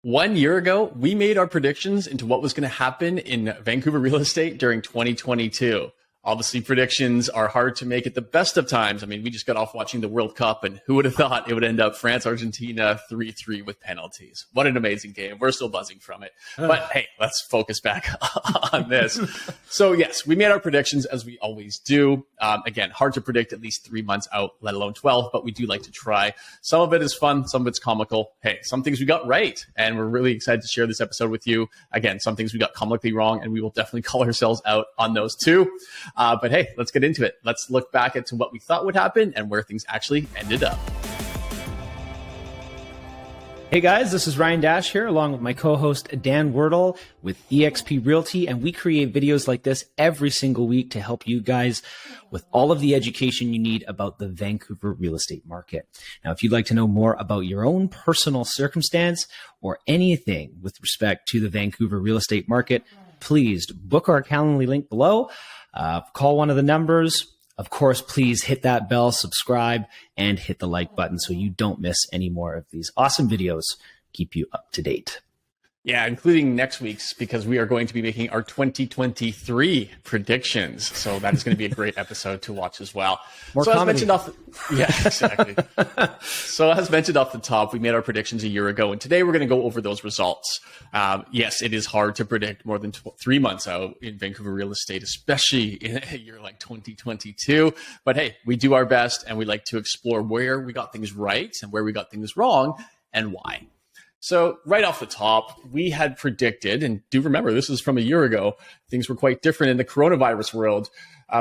1 year ago, we made our predictions into what was going to happen in Vancouver real estate during 2022. Obviously, predictions are hard to make at the best of times. I mean, we just got off watching the World Cup, and who would have thought it would end up France-Argentina 3-3 with penalties? What an amazing game. We're still buzzing from it. But hey, let's focus back on this. So yes, we made our predictions as we always do. Again, hard to predict at least 3 months out, let alone 12, but we do like to try. Some of it is fun. Some of it's comical. Hey, some things we got right, and we're really excited to share this episode with you. Again, some things we got comically wrong, and we will definitely call ourselves out on those too. But hey, let's get into it. Let's look back into what we thought would happen and where things actually ended up. Hey guys, this is Ryan Dash here, along with my co-host Dan Wordle with eXp Realty, and we create videos like this every single week to help you guys with all of the education you need about the Vancouver real estate market. Now, if you'd like to know more about your own personal circumstance or anything with respect to the Vancouver real estate market, please book our Calendly link below. Call one of the numbers. Of course, please hit that bell, subscribe, and hit the like button so you don't miss any more of these awesome videos. Keep you up to date. Yeah, including next week's, because we are going to be making our 2023 predictions. So that is going to be a great episode to watch as well. More so comedy. Yeah, exactly. So as mentioned off the top, we made our predictions a year ago, and today we're going to go over those results. Yes, it is hard to predict more than 3 months out in Vancouver real estate, especially in a year like 2022. But hey, we do our best, and we like to explore where we got things right and where we got things wrong and why. So right off the top, we had predicted, and do remember, this is from a year ago, things were quite different in the coronavirus world.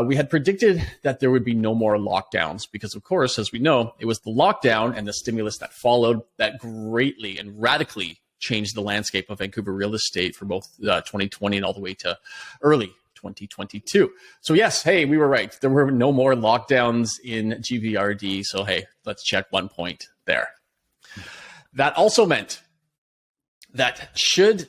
We had predicted that there would be no more lockdowns because, of course, as we know, it was the lockdown and the stimulus that followed that greatly and radically changed the landscape of Vancouver real estate for both 2020 and all the way to early 2022. So yes, hey, we were right. There were no more lockdowns in GVRD. So hey, let's check 1 point there. That also meant that should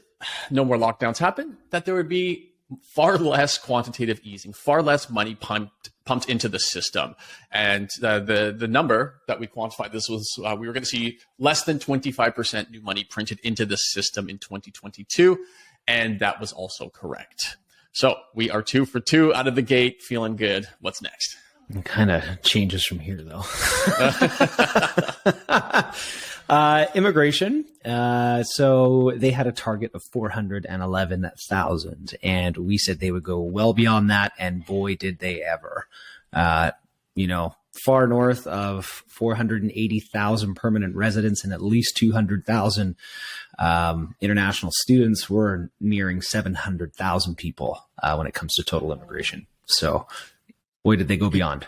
no more lockdowns happen, that there would be far less quantitative easing, far less money pumped into the system. And the number that we quantified this was, we were going to see less than 25% new money printed into the system in 2022. And that was also correct. So we are 2 for 2 out of the gate, feeling good. What's next? It kind of changes from here, though. Immigration. So they had a target of 411,000, and we said they would go well beyond that. And boy, did they ever. Far north of 480,000 permanent residents and at least 200,000 international students. We're nearing 700,000 people when it comes to total immigration. So boy, did they go beyond.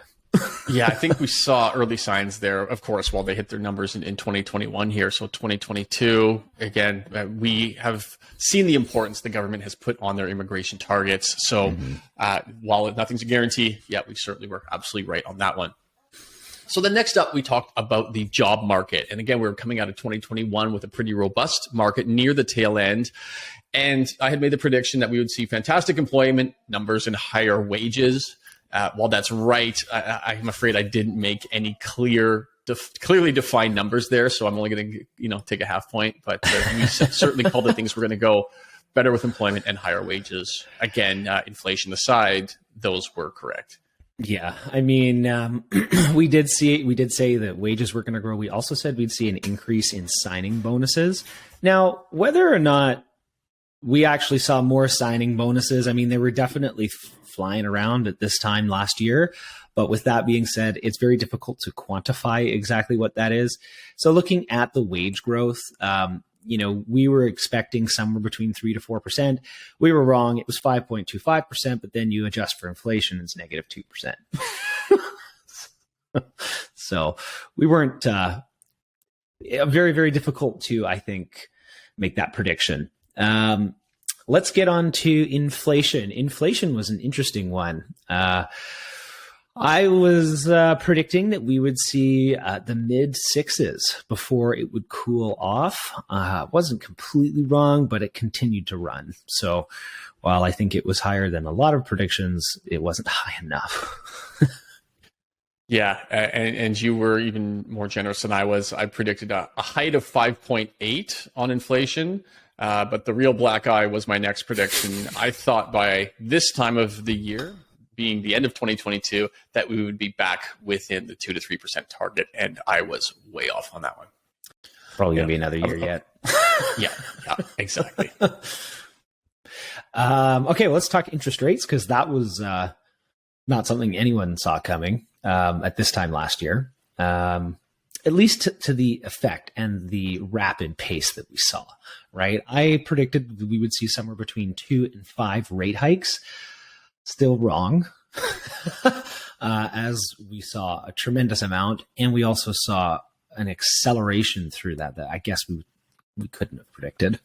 Yeah, I think we saw early signs there, of course, while they hit their numbers in 2021 here. So 2022, again, we have seen the importance the government has put on their immigration targets. So while nothing's a guarantee, yeah, we certainly were absolutely right on that one. So the next up, we talked about the job market. And again, we were coming out of 2021 with a pretty robust market near the tail end. And I had made the prediction that we would see fantastic employment numbers and higher wages. While that's right, I'm afraid I didn't make any clearly defined numbers there. So I'm only going to, take a half point. But we certainly called the things were going to go better with employment and higher wages. Again, inflation aside, those were correct. Yeah, I mean, we did say that wages were going to grow. We also said we'd see an increase in signing bonuses. Now, whether or not we actually saw more signing bonuses, I mean, they were definitely flying around at this time last year. But with that being said, it's very difficult to quantify exactly what that is. So looking at the wage growth, we were expecting somewhere between 3 to 4%. We were wrong. It was 5.25%, but then you adjust for inflation, it's negative 2%. So we weren't very, very difficult to, I think, make that prediction. Let's get on to inflation. Inflation was an interesting one. I was predicting that we would see the mid sixes before it would cool off. Wasn't completely wrong, but it continued to run. So while I think it was higher than a lot of predictions, it wasn't high enough. Yeah, and you were even more generous than I was. I predicted a height of 5.8 on inflation, but the real black eye was my next prediction. I thought by this time of the year, being the end of 2022, that we would be back within the 2 to 3% target, and I was way off on that one. Probably gonna be another year yet. Yeah, exactly. Okay, well, let's talk interest rates, because that was not something anyone saw coming at this time last year, at least to the effect and the rapid pace that we saw, right? I predicted that we would see somewhere between 2 and 5 rate hikes. Still wrong, as we saw a tremendous amount, and we also saw an acceleration through that I guess we couldn't have predicted.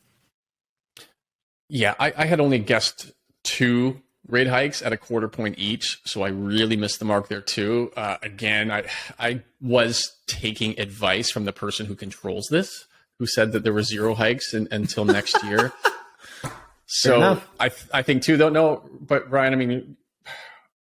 Yeah, I had only guessed 2 rate hikes at a quarter point each, so I really missed the mark there too. Again, I was taking advice from the person who controls this, who said that there were 0 hikes until next year. So I think too, though, no, but Ryan, I mean,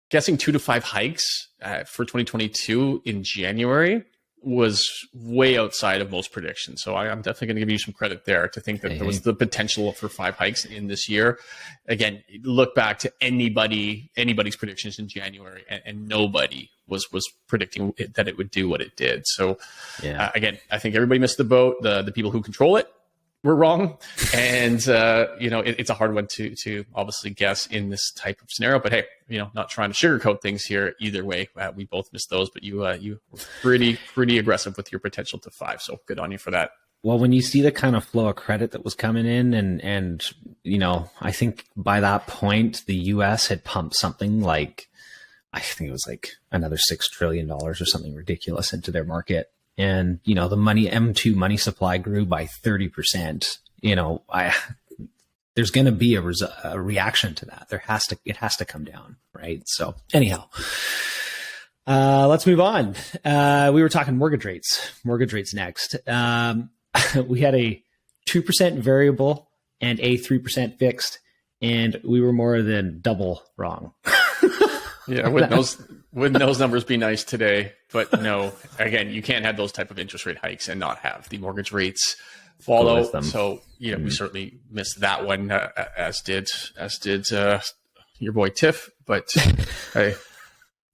guessing 2 to 5 hikes for 2022 in January was way outside of most predictions. So I'm definitely going to give you some credit there to think that there was the potential for 5 hikes in this year. Again, look back to anybody's predictions in January, and nobody was predicting that it would do what it did. So again, I think everybody missed the boat. The people who control it were wrong. And, it's a hard one to obviously guess in this type of scenario, but hey, not trying to sugarcoat things here either way. We both missed those, but you were pretty aggressive with your potential to 5. So good on you for that. Well, when you see the kind of flow of credit that was coming in and I think by that point, the US had pumped something like, I think it was like another $6 trillion or something ridiculous into their market. And, the M2 money supply grew by 30%. There's going to be a reaction to that. It has to come down. Right. So anyhow, let's move on. We were talking mortgage rates next. We had a 2% variable and a 3% fixed, and we were more than double wrong. Yeah, wouldn't those numbers be nice today? But no, again, you can't have those type of interest rate hikes and not have the mortgage rates follow. So we certainly missed that one, as did your boy Tiff. But hey,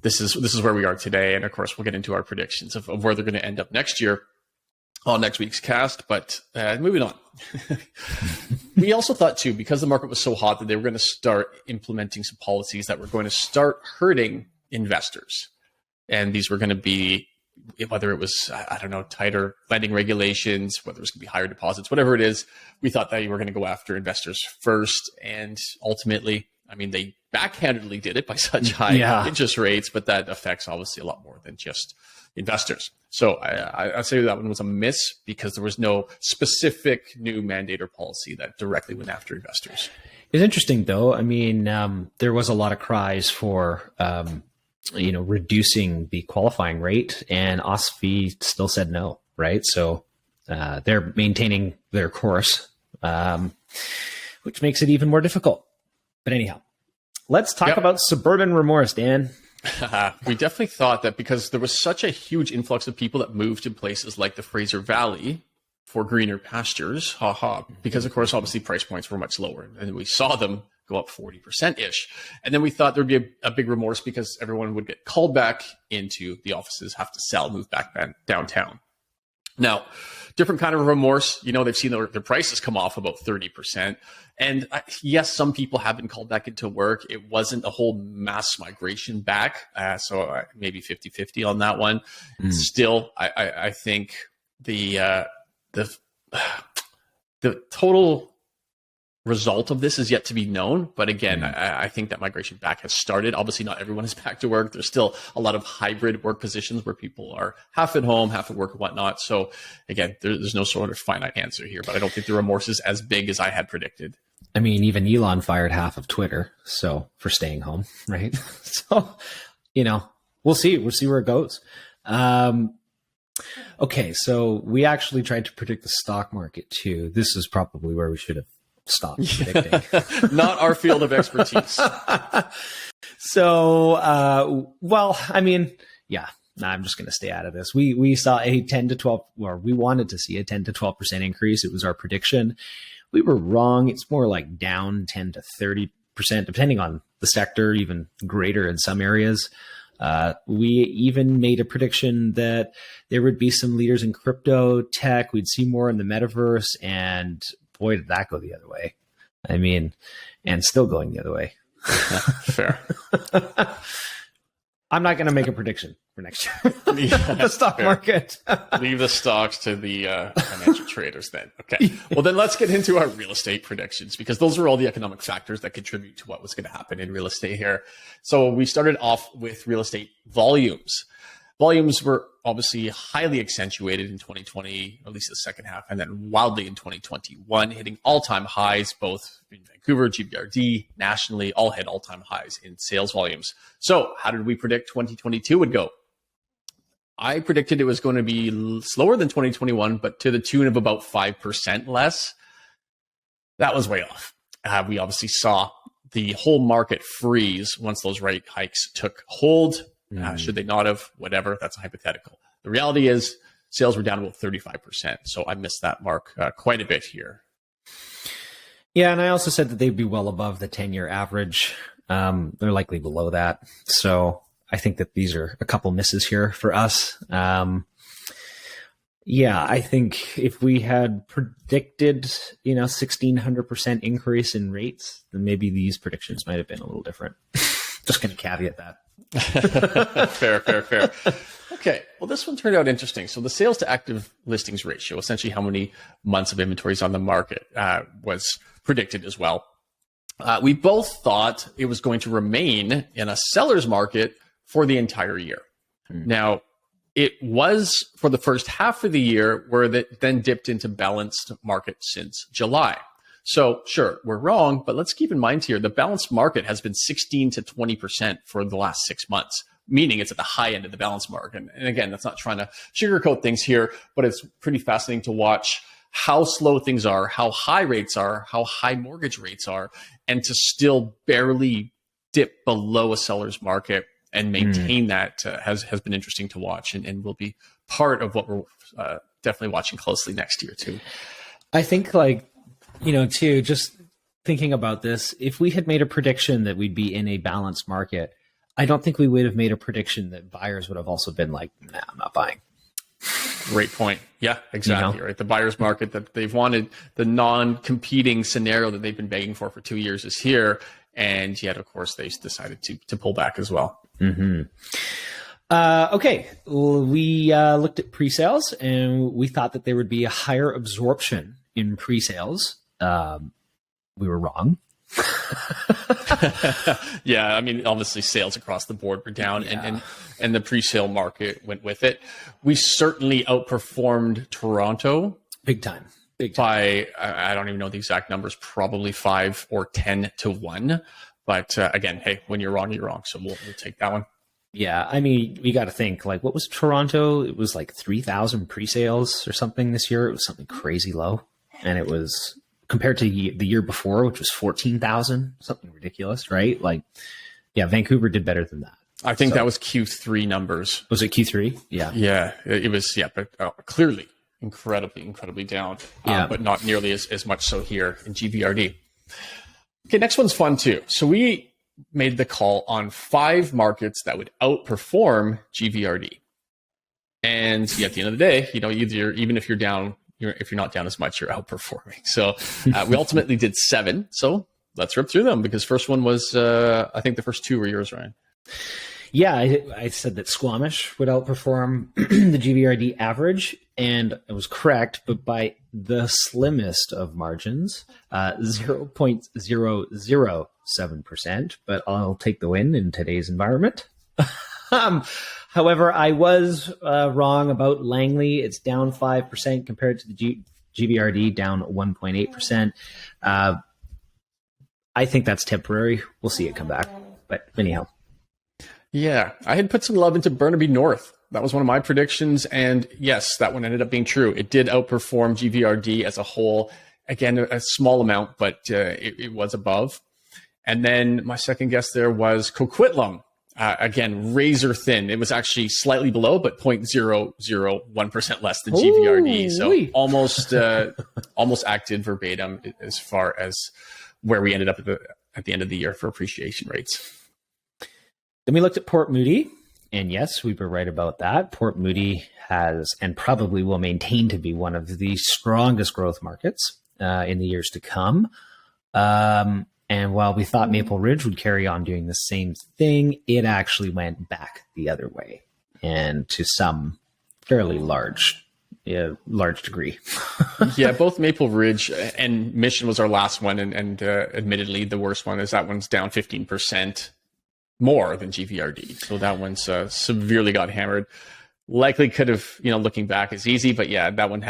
this is where we are today, and of course we'll get into our predictions of where they're going to end up next year on next week's cast. But moving on. We also thought too, because the market was so hot, that they were going to start implementing some policies that were going to start hurting investors. And these were going to be, whether it was, I don't know, tighter lending regulations, whether it was going to be higher deposits, whatever it is, we thought that you were going to go after investors first. And ultimately, I mean, they backhandedly did it by such high interest rates, but that affects obviously a lot more than just investors. So I'd say that one was a miss, because there was no specific new mandate or policy that directly went after investors. It's interesting, though. I mean, there was a lot of cries for, reducing the qualifying rate, and OSFI still said no, right? So they're maintaining their course, which makes it even more difficult. But anyhow, let's talk about suburban remorse, Dan. We definitely thought that because there was such a huge influx of people that moved to places like the Fraser Valley for greener pastures, because of course, obviously price points were much lower, and we saw them go up 40%-ish. And then we thought there'd be a big remorse because everyone would get called back into the offices, have to sell, move back downtown. Now, different kind of remorse. They've seen their prices come off about 30%. And yes, some people have been called back into work. It wasn't a whole mass migration back. So maybe 50-50 on that one. Still, I think the total result of this is yet to be known. But again, I think that migration back has started. Obviously, not everyone is back to work. There's still a lot of hybrid work positions where people are half at home, half at work and whatnot. So again, there's no sort of finite answer here, but I don't think the remorse is as big as I had predicted. I mean, even Elon fired half of Twitter, so for staying home, right? So, we'll see. We'll see where it goes. Okay, so we actually tried to predict the stock market too. This is probably where we should have stopped predicting. Not our field of expertise. So, well, I mean, yeah, I'm just going to stay out of this. We saw a 10 to 12, or we wanted to see a 10 to 12% increase. It was our prediction. We were wrong. It's more like down 10 to 30%, depending on the sector, even greater in some areas. We even made a prediction that there would be some leaders in crypto tech. We'd see more in the metaverse, and boy, did that go the other way. I mean, and still going the other way. Fair. I'm not going to make a prediction for next year. Yeah, the stock fair. market. Leave the stocks to the financial traders then. Okay. Well, then let's get into our real estate predictions, because those are all the economic factors that contribute to what was going to happen in real estate here. So we started off with real estate volumes. Volumes were obviously highly accentuated in 2020, or at least the second half, and then wildly in 2021, hitting all-time highs, both in Vancouver, GBRD, nationally, all hit all-time highs in sales volumes. So how did we predict 2022 would go? I predicted it was going to be slower than 2021, but to the tune of about 5% less. That was way off. We obviously saw the whole market freeze once those rate hikes took hold. Should they not have? Whatever. That's a hypothetical. The reality is sales were down about 35%. So I missed that mark quite a bit here. Yeah, and I also said that they'd be well above the 10-year average. They're likely below that. So I think that these are a couple misses here for us. Yeah, I think if we had predicted, 1,600% increase in rates, then maybe these predictions might have been a little different. Just going to caveat that. Fair. Okay. Well, this one turned out interesting. So the sales to active listings ratio, essentially how many months of inventory is on the market, was predicted as well. We both thought it was going to remain in a seller's market for the entire year. Now, it was for the first half of the year, where it then dipped into balanced market since July. So sure, we're wrong, but let's keep in mind here, the balanced market has been 16 to 20% for the last 6 months, meaning it's at the high end of the balanced market. And again, that's not trying to sugarcoat things here, but it's pretty fascinating to watch how slow things are, how high rates are, how high mortgage rates are, and to still barely dip below a seller's market and maintain that has been interesting to watch, and will be part of what we're definitely watching closely next year too. I think too, just thinking about this, if we had made a prediction that we'd be in a balanced market, I don't think we would have made a prediction that buyers would have also been like, nah, I'm not buying. Great point. Yeah, exactly. Right. The buyer's market that they've wanted, the non-competing scenario that they've been begging for 2 years is here. And yet, of course, they decided to pull back as well. Okay. We looked at pre-sales, and we thought that there would be a higher absorption in pre-sales. We were wrong. Yeah, I mean, obviously sales across the board were down, and the pre-sale market went with it. We certainly outperformed Toronto Big time. by, I don't even know the exact numbers, probably 5 or 10 to 1. But again, hey, when you're wrong, you're wrong. So we'll take that one. Yeah, I mean, we got to think, like, what was Toronto? It was like 3,000 pre-sales or something this year. It was something crazy low. And it was compared to the year before, which was 14,000, something ridiculous, right? Like, yeah, Vancouver did better than that. I think that was Q3 numbers. Was it Q3? Yeah. Yeah, it was, but clearly incredibly down, but not nearly as much so here in GBRD. Okay, next one's fun too. So we made the call on 5 markets that would outperform GVRD. And at the end of the day, even if you're down, if you're not down as much, you're outperforming. So we ultimately did 7. So let's rip through them, because first one was, I think the first 2 were yours, Ryan. Yeah, I said that Squamish would outperform the GVRD average, and I was correct, but by the slimmest of margins, 0.007%, but I'll take the win in today's environment. However, I was wrong about Langley. It's down 5% compared to the GVRD, down 1.8%. I think that's temporary. We'll see it come back. But anyhow. Yeah, I had put some love into Burnaby North. That was one of my predictions. And yes, that one ended up being true. It did outperform GVRD as a whole. Again, a small amount, but it was above. And then my second guess there was Coquitlam. Again, razor thin. It was actually slightly below, but 0.001% less than GVRD. So almost acted verbatim as far as where we ended up at the end of the year for appreciation rates. Then we looked at Port Moody, and yes, we were right about that. Port Moody has and probably will maintain to be one of the strongest growth markets in the years to come. And while we thought Maple Ridge would carry on doing the same thing, it actually went back the other way, and to some fairly large degree. Yeah, both Maple Ridge and Mission was our last one, and admittedly the worst one is that one's down 15% more than GVRD. So that one's severely got hammered. Likely could have, looking back is easy, but yeah, that one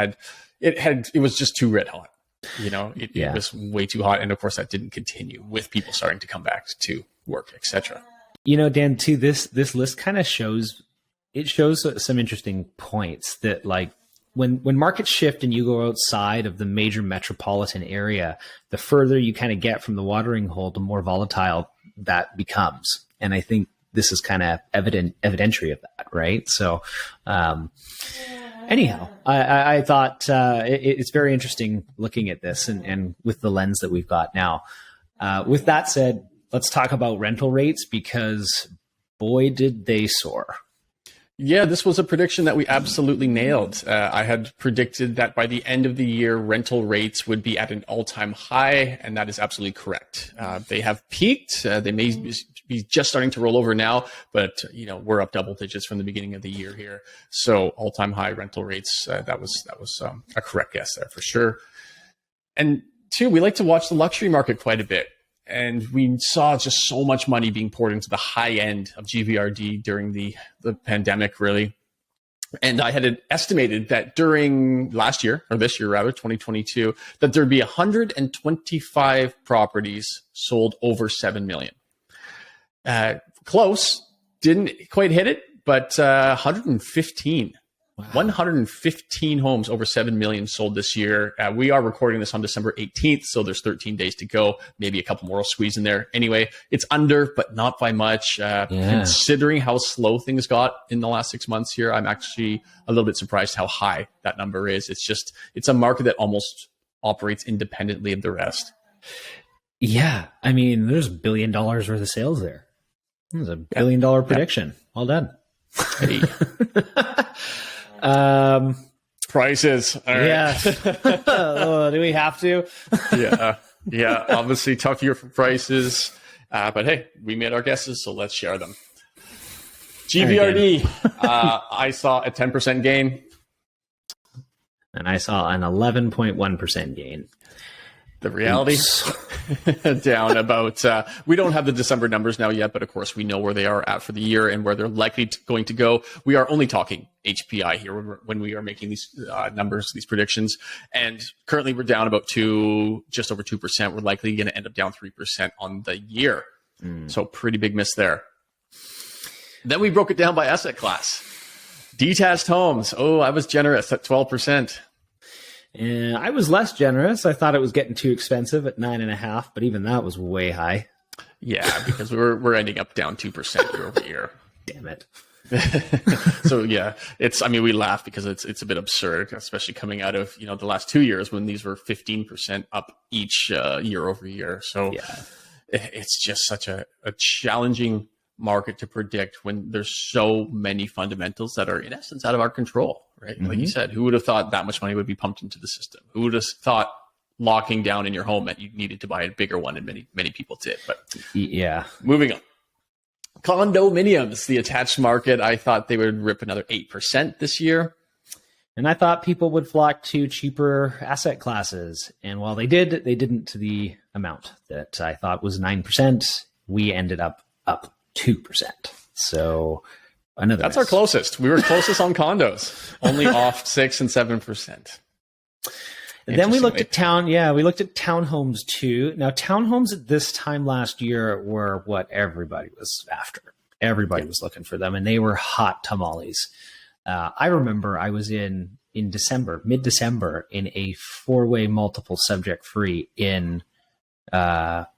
it was just too red hot. It was way too hot. And of course that didn't continue with people starting to come back to work, etc. Dan, too, this list kind of shows some interesting points that, like, when markets shift and you go outside of the major metropolitan area, the further you kind of get from the watering hole, the more volatile that becomes. And I think this is kind of evidentiary of that, right? So, anyhow, I thought it's very interesting looking at this and with the lens that we've got now. With that said, let's talk about rental rates, because boy, did they soar. Yeah, this was a prediction that we absolutely nailed. I had predicted that by the end of the year, rental rates would be at an all-time high, and that is absolutely correct. They have peaked. They may be just starting to roll over now, but we're up double digits from the beginning of the year here. So all-time high rental rates. That was a correct guess there for sure. And two, we like to watch the luxury market quite a bit. And we saw just so much money being poured into the high end of GVRD during the pandemic, really. And I had estimated that during this year, 2022, that there'd be 125 properties sold over 7 million. Close, didn't quite hit it, but 115. Wow. 115 homes over 7 million sold this year. We are recording this on December 18th, so there's 13 days to go. Maybe a couple more will squeeze in there. Anyway, it's under, but not by much. Considering how slow things got in the last 6 months here, I'm actually a little bit surprised how high that number is. It's a market that almost operates independently of the rest. Yeah. I mean, there's $1 billion worth of sales there. There's a $1 billion prediction. Well done. Hey. Prices. All right. Yeah. Oh, do we have to? Yeah. Obviously tough year for prices. But hey, we made our guesses, so let's share them. GVRD, I saw a 10% gain. And I saw an 11.1% gain. The reality down about, we don't have the December numbers now yet, but of course we know where they are at for the year and where they're likely going to go. We are only talking HPI here when we are making these numbers, these predictions. And currently we're down about just over 2%. We're likely going to end up down 3% on the year. So pretty big miss there. Then we broke it down by asset class. Detached homes. Oh, I was generous at 12%. And I was less generous. I thought it was getting too expensive at 9.5%, but even that was way high. Yeah, because we're ending up down 2% year over year. Damn it. So yeah, we laugh because it's a bit absurd, especially coming out of, the last 2 years when these were 15% up each year over year. So yeah, it's just such a challenging market to predict when there's so many fundamentals that are in essence out of our control, right? Like you said, who would have thought that much money would be pumped into the system? Who would have thought locking down in your home that you needed to buy a bigger one, and many people did. But yeah, moving on. Condominiums, the attached market, I thought they would rip another 8% this year. And I thought people would flock to cheaper asset classes. And while they did, they didn't to the amount that I thought was 9%. We ended up 2%. So that's our closest. We were closest on condos, only off 6 and 7%. And then we looked at we looked at townhomes too. Now, townhomes at this time last year were what everybody was after. Everybody was looking for them, and they were hot tamales. I remember I was in December, mid-December, in a 4-way multiple subject free in Langley,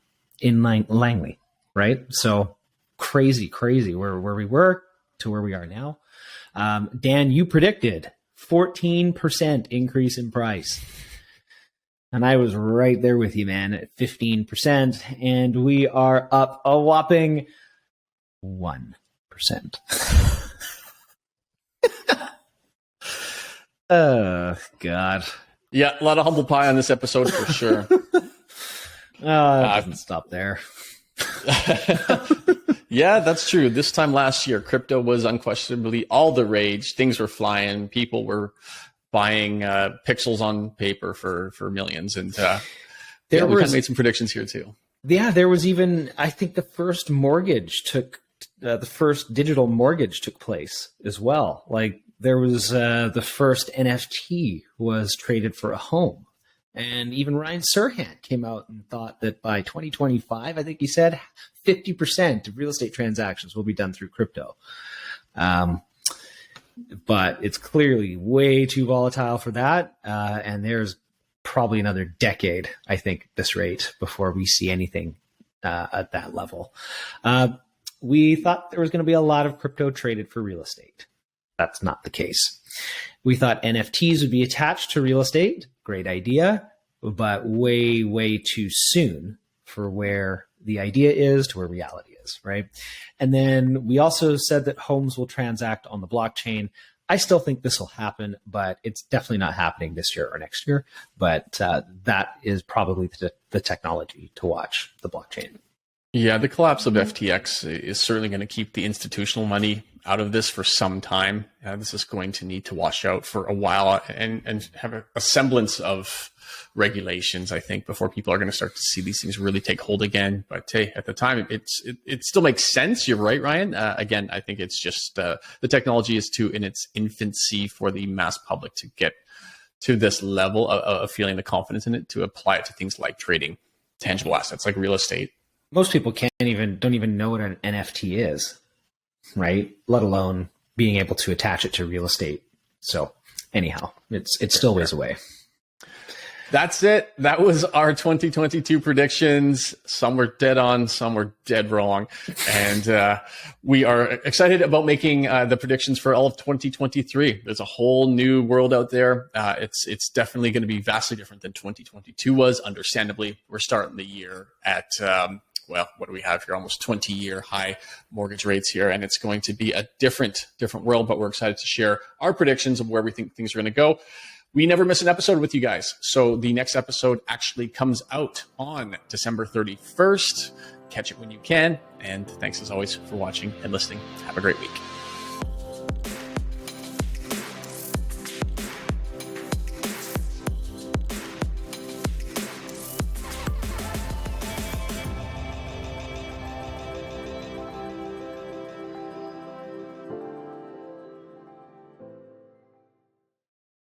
right? So crazy where we were to where we are now. Dan, you predicted 14% increase in price. And I was right there with you, man, at 15%. And we are up a whopping 1%. Oh, God. Yeah, a lot of humble pie on this episode for sure. It doesn't stop there. Yeah, that's true. This time last year, crypto was unquestionably all the rage. Things were flying. People were buying pixels on paper for millions. And we kind of made some predictions here too. Yeah, there was even, I think the first digital mortgage took place as well. Like there was the first NFT was traded for a home. And even Ryan Serhant came out and thought that by 2025, I think he said 50% of real estate transactions will be done through crypto. But it's clearly way too volatile for that. And there's probably another decade, I think, at this rate before we see anything at that level. We thought there was going to be a lot of crypto traded for real estate. That's not the case. We thought NFTs would be attached to real estate. Great idea, but way too soon for where the idea is to where reality is, right? And then we also said that homes will transact on the blockchain. I still think this will happen, but it's definitely not happening this year or next year. But that is probably the technology to watch, the blockchain. Yeah, the collapse of FTX is certainly going to keep the institutional money out of this for some time. This is going to need to wash out for a while and have a semblance of regulations, I think, before people are going to start to see these things really take hold again. But hey, at the time, it still makes sense. You're right, Ryan. Again, I think it's just the technology is in its infancy for the mass public to get to this level of feeling the confidence in it to apply it to things like trading tangible assets like real estate. Most people don't even know what an NFT is, right? Let alone being able to attach it to real estate. So anyhow, it's still ways away. That's it. That was our 2022 predictions. Some were dead on, some were dead wrong. And we are excited about making the predictions for all of 2023. There's a whole new world out there. It's definitely going to be vastly different than 2022 was. Understandably, we're starting the year at what do we have here? Almost 20-year high mortgage rates here. And it's going to be a different world, but we're excited to share our predictions of where we think things are going to go. We never miss an episode with you guys. So the next episode actually comes out on December 31st. Catch it when you can. And thanks as always for watching and listening. Have a great week.